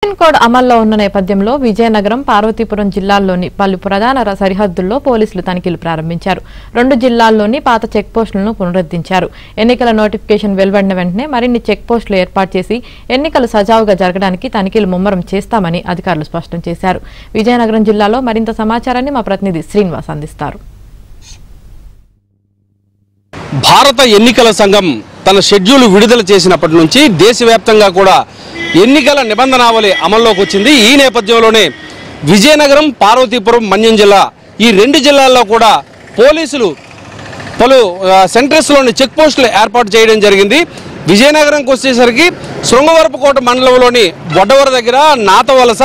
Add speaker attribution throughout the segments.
Speaker 1: Code అమల్లో ఉన్న నేపథ్యంలో విజయనగరం, పార్వతీపురం జిల్లాల్లోని పలు ప్రధాన సరిహద్దుల్లో పోలీసులు తనిఖీలు ప్రారంభించారు. 2 జిల్లాల్లోని పాత చెక్పోస్టులను పునరుద్ధరించారు. ఎన్నికల నోటిఫికేషన్ వెలువడిన వెంటనే మరిన్ని చెక్పోస్టులు ఏర్పాటు చేసి ఎన్నికలు సజావుగా జరగడానికి తనిఖీలు ముమ్మరం చేస్తామని అధికారులు స్పష్టం చేశారు. విజయనగరం జిల్లాలో మరింత సమాచారాన్ని మా ప్రతినిధి శ్రీనివాస్ అందిస్తారు.
Speaker 2: భారత ఎన్నికల సంఘం తన షెడ్యూల్ విడుదల చేసినప్పటి నుంచి దేశవ్యాప్తంగా కూడా ఎన్నికల నిబంధనావళి అమల్లోకి వచ్చింది. ఈ నేపథ్యంలోనే విజయనగరం, పార్వతీపురం, మన్యం జిల్లా ఈ 2 జిల్లాల్లో కూడా పోలీసులు పలు సెంటర్స్లోని చెక్ పోస్టులు ఏర్పాటు చేయడం జరిగింది. విజయనగరంకి వచ్చేసరికి శృంగవరపుకోట మండలంలోని బొడ్డవర దగ్గర, నాతవలస,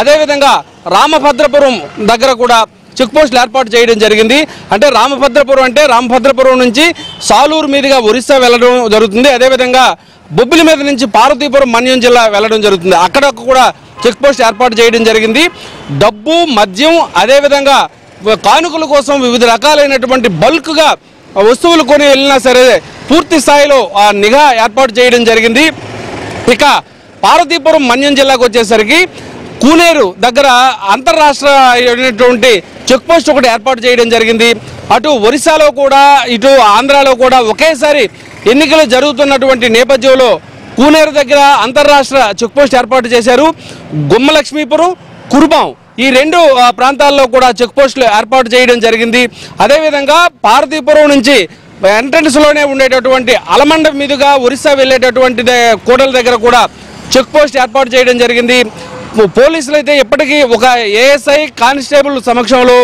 Speaker 2: అదేవిధంగా రామభద్రపురం దగ్గర కూడా చెక్ పోస్టులు ఏర్పాటు చేయడం జరిగింది. అంటే రామభద్రపురం నుంచి సాలూరు మీదుగా ఒరిస్సా వెళ్ళడం జరుగుతుంది. అదేవిధంగా బొబ్బిలి మీద నుంచి పార్వతీపురం, మన్యం జిల్లా వెళ్ళడం జరుగుతుంది. అక్కడ కూడా చెక్ పోస్ట్ ఏర్పాటు చేయడం జరిగింది. డబ్బు, మద్యం, అదేవిధంగా కానుకల కోసం వివిధ రకాలైనటువంటి బల్క్గా వస్తువులు కొని వెళ్ళినా సరే పూర్తి స్థాయిలో నిఘా ఏర్పాటు చేయడం జరిగింది. ఇక పార్వతీపురం, మన్యం జిల్లాకు వచ్చేసరికి కూనేరు దగ్గర అంతర్రాష్ట్ర చెక్ పోస్ట్ ఒకటి ఏర్పాటు చేయడం జరిగింది. అటు ఒరిస్సాలో కూడా ఇటు ఆంధ్రాలో కూడా ఒకేసారి ఎన్నికలు జరుగుతున్నటువంటి నేపథ్యంలో కూనేరు దగ్గర అంతర్రాష్ట్ర చెక్ పోస్ట్ ఏర్పాటు చేశారు. గుమ్మలక్ష్మీపురం, కురుబాం ఈ 2 ప్రాంతాల్లో కూడా చెక్ పోస్టులు ఏర్పాటు చేయడం జరిగింది. అదేవిధంగా పార్వతీపురం నుంచి ఎంట్రన్స్లోనే ఉండేటటువంటి అలమండ మీదుగా ఒరిస్సా వెళ్ళేటటువంటి కోటల దగ్గర కూడా చెక్ పోస్ట్ ఏర్పాటు చేయడం జరిగింది. పోలీసులు అయితే ఇప్పటికీ ఒక ఏఎస్ఐ కానిస్టేబుల్ సమక్షంలో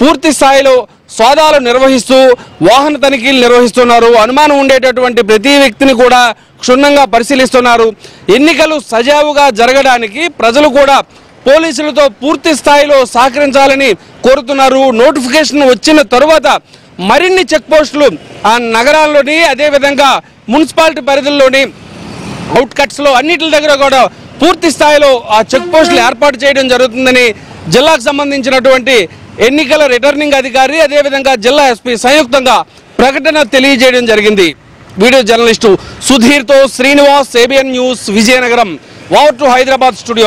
Speaker 2: పూర్తి స్థాయిలో సోదాలు నిర్వహిస్తూ వాహన తనిఖీలు నిర్వహిస్తున్నారు. అనుమానం ఉండేటటువంటి ప్రతి వ్యక్తిని కూడా క్షుణ్ణంగా పరిశీలిస్తున్నారు. ఎన్నికలు సజావుగా జరగడానికి ప్రజలు కూడా పోలీసులతో పూర్తి స్థాయిలో సహకరించాలని కోరుతున్నారు. నోటిఫికేషన్ వచ్చిన తరువాత మరిన్ని చెక్ పోస్టులు ఆ నగరాల్లోని, అదేవిధంగా మున్సిపాలిటీ పరిధుల్లోని, అవుట్కట్స్లో అన్నిటి దగ్గర కూడా పూర్తి స్థాయిలో ఆ చెక్ పోస్టులు ఏర్పాటు చేయడం జరుగుతుందని జిల్లాకు సంబంధించినటువంటి ఎన్నికల రిటర్నింగ్ అధికారి, అదేవిధంగా జిల్లా ఎస్పీ సంయుక్తంగా ప్రకటన తెలియజేయడం జరిగింది. వీడియో జర్నలిస్టు సుధీర్తో Srinivas, ABN news, Vizianagaram. Over to Hyderabad studio.